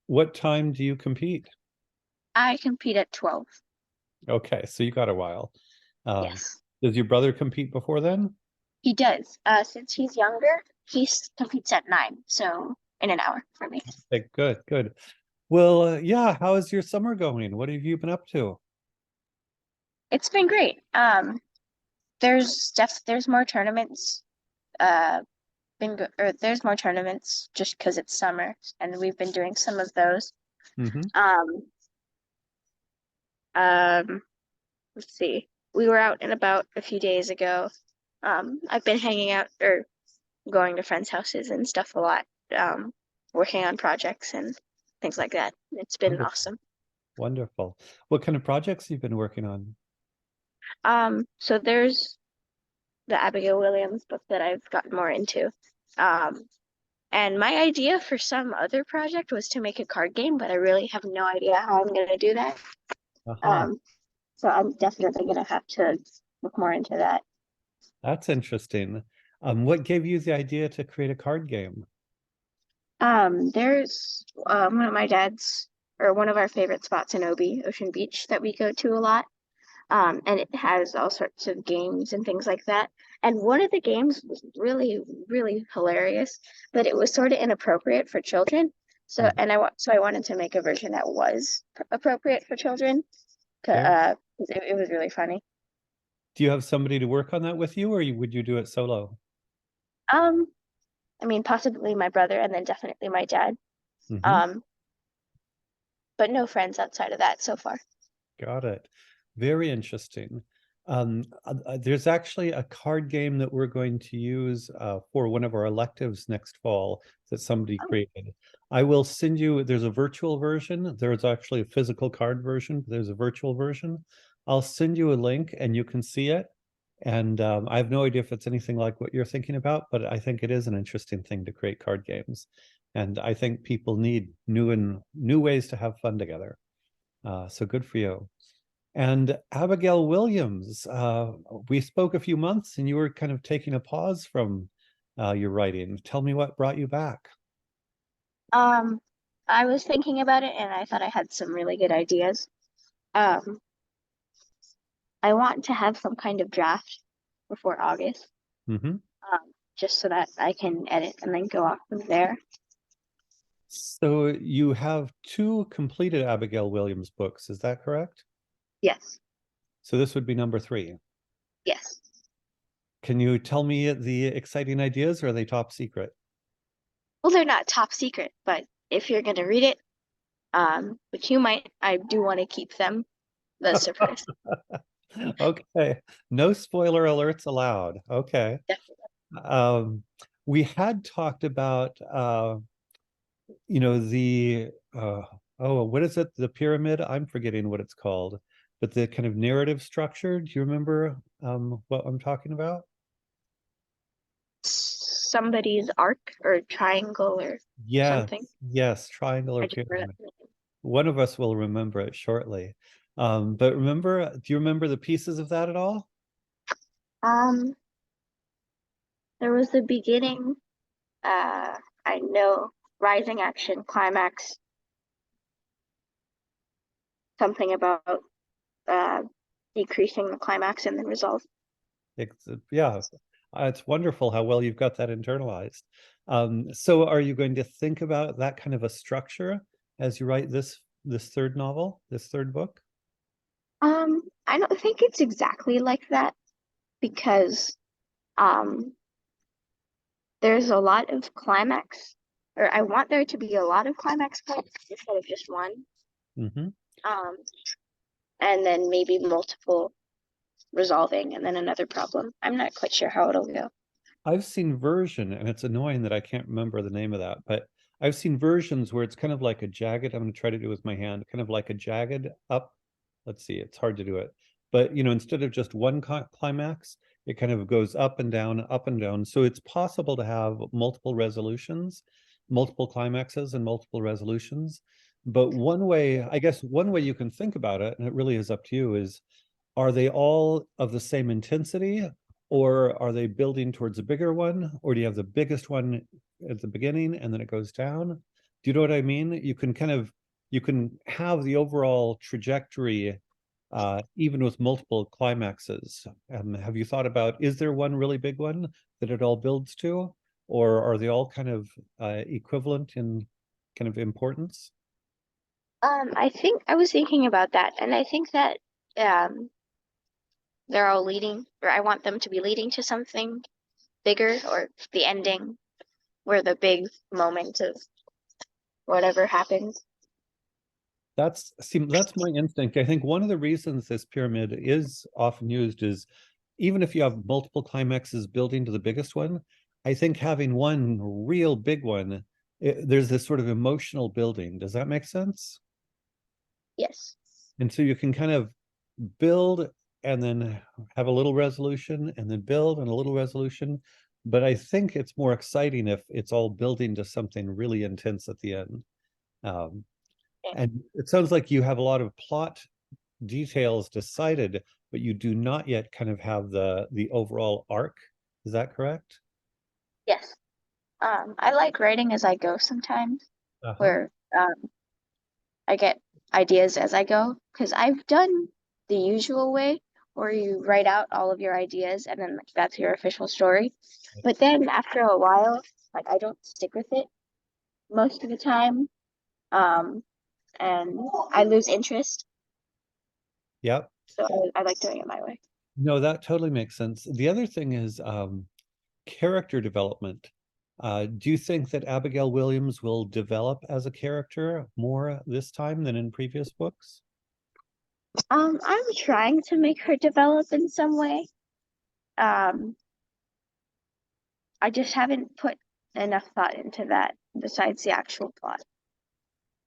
What time do you compete? I compete at 12. Okay, so you got a while. Um, Yes, does your brother compete before then? he does. Since he's younger, competes at 9, so in an hour for me. Okay, good, good. Well, yeah, how is your summer going? What have you been up to? It's been great. There's more tournaments. There's more tournaments just because it's summer, and we've been doing some of those. Hmm. Um, um, let's see. We were out and about a few days ago. I've been hanging out or going to friends' houses and stuff a lot. Working on projects and things like that. It's been Wonderful, awesome. wonderful. What kind of projects you've been working on? So there's the Abigail Williams book that I've gotten more into. Um, and my idea for some other project was to make a card game, but I really have no idea how I'm going to do that. Uh-huh. Um, so I'm definitely going to have to look more into that. That's interesting. What gave you the idea to create a card game? There's one of our favorite spots in Ocean Beach, that we go to a lot. And it has all sorts of games and things like that. And one of the games was really, really hilarious, but it was sort of inappropriate for children. Mhm. So I wanted to make a version that was appropriate for children. Very. 'Cause it was really funny. Do you have somebody to work on that with you, or would you do it solo? Um, I mean, possibly my brother, and then definitely my dad. Hmm. Um, but no friends outside of that so far. Got it. Very interesting. There's actually a card game that we're going to use for one of our electives next fall that somebody Oh, created. I will send you, there's a virtual version. There's actually a physical card version, but there's a virtual version. I'll send you a link and you can see it. And I have no idea if it's anything like what you're thinking about, but I think it is an interesting thing to create card games. And I think people need new ways to have fun together. So good for you. And Abigail Williams, we spoke a few months and you were kind of taking a pause from your writing. Tell me what brought you back. um, I was thinking about it, and I thought I had some really good ideas. Um, I want to have some kind of draft before August, Hmm. just so that I can edit and then go off from there. So you have two completed Abigail Williams books, is that correct? Yes, So this would be number three. yes. Can you tell me the exciting ideas, or are they top secret? Well, they're not top secret, but if you're gonna read it, which you might, I do want to keep them the surprise. Okay, no spoiler alerts allowed. Okay. Definitely. Um, we had talked about the oh, what is it? The pyramid? I'm forgetting what it's called, but the kind of narrative structure. Do you remember what I'm talking about? Somebody's arc or triangle or Yes, something. yes, triangular I just forgot pyramid. the name. One of us will remember it shortly. But remember, do you remember the pieces of that at all? Um, there was the beginning. Uh, I know rising action, climax, something about uh decreasing the climax and then resolve. Yeah, it's wonderful how well you've got that internalized. So are you going to think about that kind of a structure as you write this third novel, this third book? I don't think it's exactly like that because um there's a lot of climax, or I want there to be a lot of climax points instead of just one. Hmm. Um, and then maybe multiple resolving and then another problem. I'm not quite sure how it'll go. I've seen version, and it's annoying that I can't remember the name of that, but I've seen versions where it's kind of like a jagged, I'm going to try to do it with my hand, kind of like a jagged up. Let's see, it's hard to do it. But, instead of just one climax, it kind of goes up and down, up and down. So it's possible to have multiple resolutions, multiple climaxes, and multiple resolutions. But one way, I guess, one way you can think about it, and it really is up to you, is are they all of the same intensity, or are they building towards a bigger one, or do you have the biggest one at the beginning and then it goes down. Do you know what I mean? You can have the overall trajectory even with multiple climaxes. Have you thought about, is there one really big one that it all builds to, or are they all kind of equivalent in kind of importance? I think I was thinking about that, and I think that um, they're all leading, or I want them to be leading to something bigger, or the ending, where the big moment of whatever happens. That's my instinct. I think one of the reasons this pyramid is often used is even if you have multiple climaxes building to the biggest one, I think having one real big one, there's this sort of emotional building. Does that make sense? Yes. And so you can kind of build and then have a little resolution and then build and a little resolution. But I think it's more exciting if it's all building to something really intense at the end. Um, and it sounds like you have a lot of plot details decided, but you do not yet kind of have the overall arc. Is that correct? Yes. I like writing as I go sometimes, Uh-huh. where I get ideas as I go, because I've done the usual way where you write out all of your ideas and then like, that's your official story. But then after a while, like I don't stick with it most of the time. Um, and I lose interest. Yep. So I like doing it my way. No, that totally makes sense. The other thing is character development. Do you think that Abigail Williams will develop as a character more this time than in previous books? I'm trying to make her develop in some way. Um, I just haven't put enough thought into that besides the actual plot.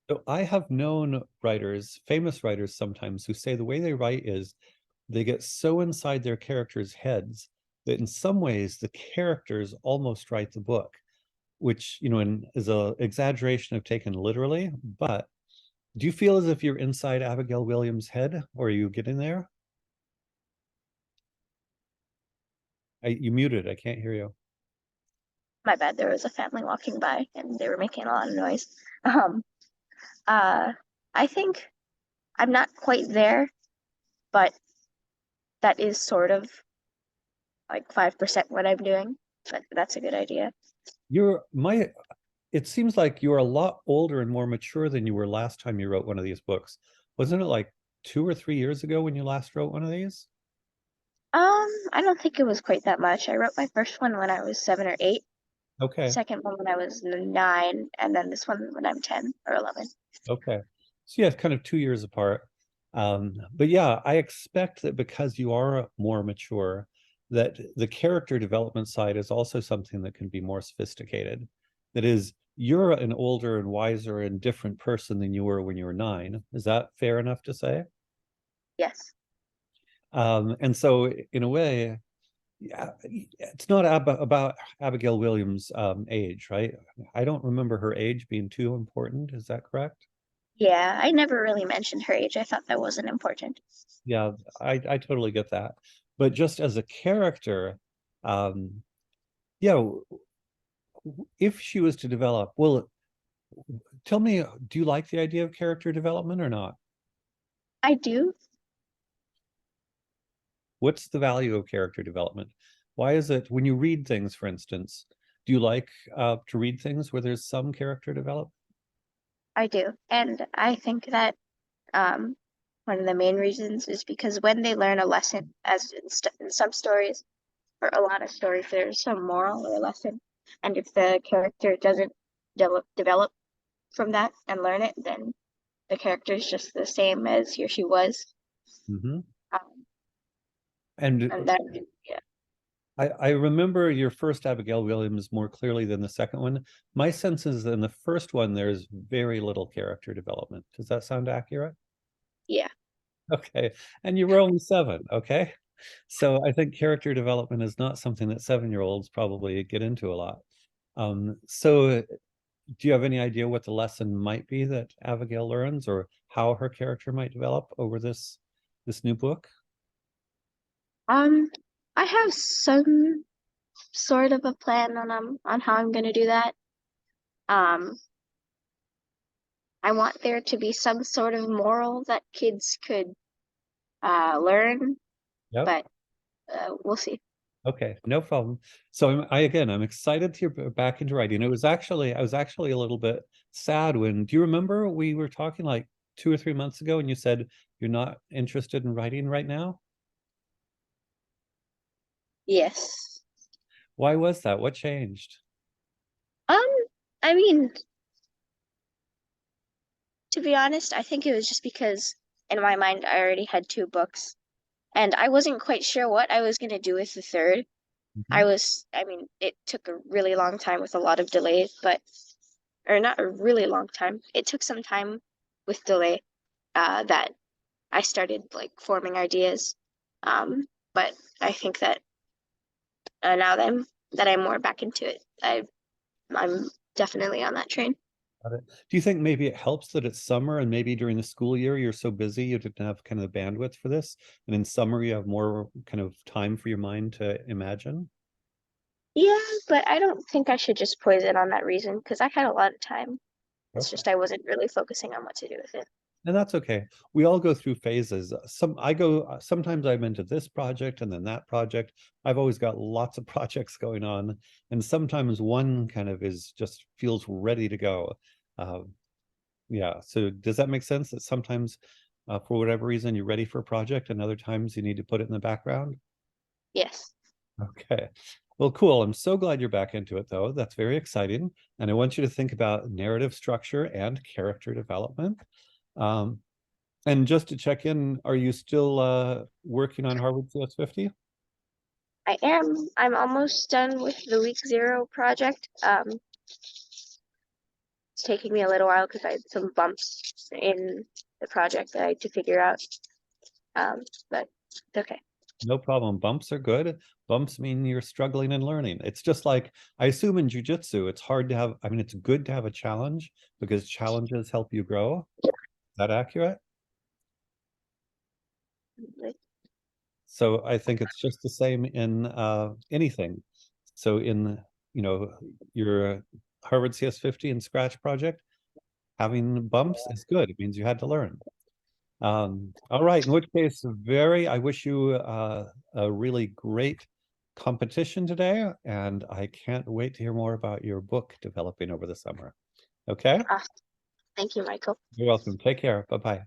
So I have known writers, famous writers sometimes, who say the way they write is they get so inside their characters' heads that in some ways the characters almost write the book, which, is a exaggeration of taken literally. But do you feel as if you're inside Abigail Williams' head, or are you getting there? You muted. I can't hear you. My bad, there was a family walking by and they were making a lot of noise. Um, uh, I think I'm not quite there, but that is sort of like 5% what I'm doing. But that's a good idea. You're my It seems like you're a lot older and more mature than you were last time you wrote one of these books. Wasn't it like 2 or 3 years ago when you last wrote one of these? I don't think it was quite that much. I wrote my first one when I was 7 or 8, Okay. second one when I was 9, and then this one when I'm 10 or 11. Okay. So yeah, it's kind of 2 years apart. But yeah, I expect that because you are more mature, that the character development side is also something that can be more sophisticated. That is, you're an older and wiser and different person than you were when you were 9. Is that fair enough to say? Yes. And so in a way, yeah, it's not about Abigail Williams' age, right? I don't remember her age being too important. Is that correct? Yeah, I never really mentioned her age. I thought that wasn't important. Yeah, I totally get that. But just as a character, um, yeah, if she was to develop, well, tell me, do you like the idea of character development or not? I do. What's the value of character development? Why is it when you read things, for instance, do you like to read things where there's some character development? I do. And I think that um, one of the main reasons is because when they learn a lesson, as in some stories or a lot of stories, there's some moral or lesson. And if the character doesn't develop from that and learn it, then the character is just the same as he or she was. Hmm. Um, And and that, yeah, I remember your first Abigail Williams more clearly than the second one. My sense is that in the first one, there's very little character development. Does that sound accurate? yeah. Okay. And you were only 7. Okay. So I think character development is not something that 7-year-olds probably get into a lot. So do you have any idea what the lesson might be that Abigail learns or how her character might develop over this new book? I have some sort of a plan on how I'm gonna do that. Um, I want there to be some sort of moral that kids could learn, Yep. but we'll see. Okay, no problem. So I'm excited to be back into writing. I was actually a little bit sad when, do you remember we were talking like 2 or 3 months ago and you said you're not interested in writing right now? Yes. Why was that? What changed? Um, I mean, to be honest, I think it was just because in my mind I already had two books and I wasn't quite sure what I was going to do with the third. Mhm. I mean, it took a really long time with a lot of delays, but, or not a really long time. It took some time with delay, that I started like forming ideas. But I think that now that I'm more back into it, I'm definitely on that train. Got it. Do you think maybe it helps that it's summer and maybe during the school year you're so busy you didn't have kind of the bandwidth for this, and in summer you have more kind of time for your mind to imagine? Yeah, but I don't think I should just poison on that reason because I had a lot of time. It's Okay. just I wasn't really focusing on what to do with it. And that's okay. We all go through phases. Sometimes I'm into this project and then that project. I've always got lots of projects going on, and sometimes one kind of is just feels ready to go. Uh, yeah. So does that make sense that sometimes, for whatever reason, you're ready for a project, and other times you need to put it in the background? Yes. Okay. Well, cool. I'm so glad you're back into it, though. That's very exciting. And I want you to think about narrative structure and character development. Um, and just to check in, are you still working on Harvard CS50? I am. I'm almost done with the week zero project. It's taking me a little while because I had some bumps in the project that I had to figure out. But it's okay. No problem. Bumps are good. Bumps mean you're struggling and learning. It's just like, I assume in jiu-jitsu, it's hard to have, I mean, it's good to have a challenge because challenges help you grow. Is that accurate? So I think it's just the same in anything. So in, you know, your Harvard CS50 and Scratch project, having bumps is good. It means you had to learn. All right, in which case, I wish you a really great competition today, and I can't wait to hear more about your book developing over the summer. Okay? Ah, thank you, Michael. You're welcome. Take care. Bye-bye.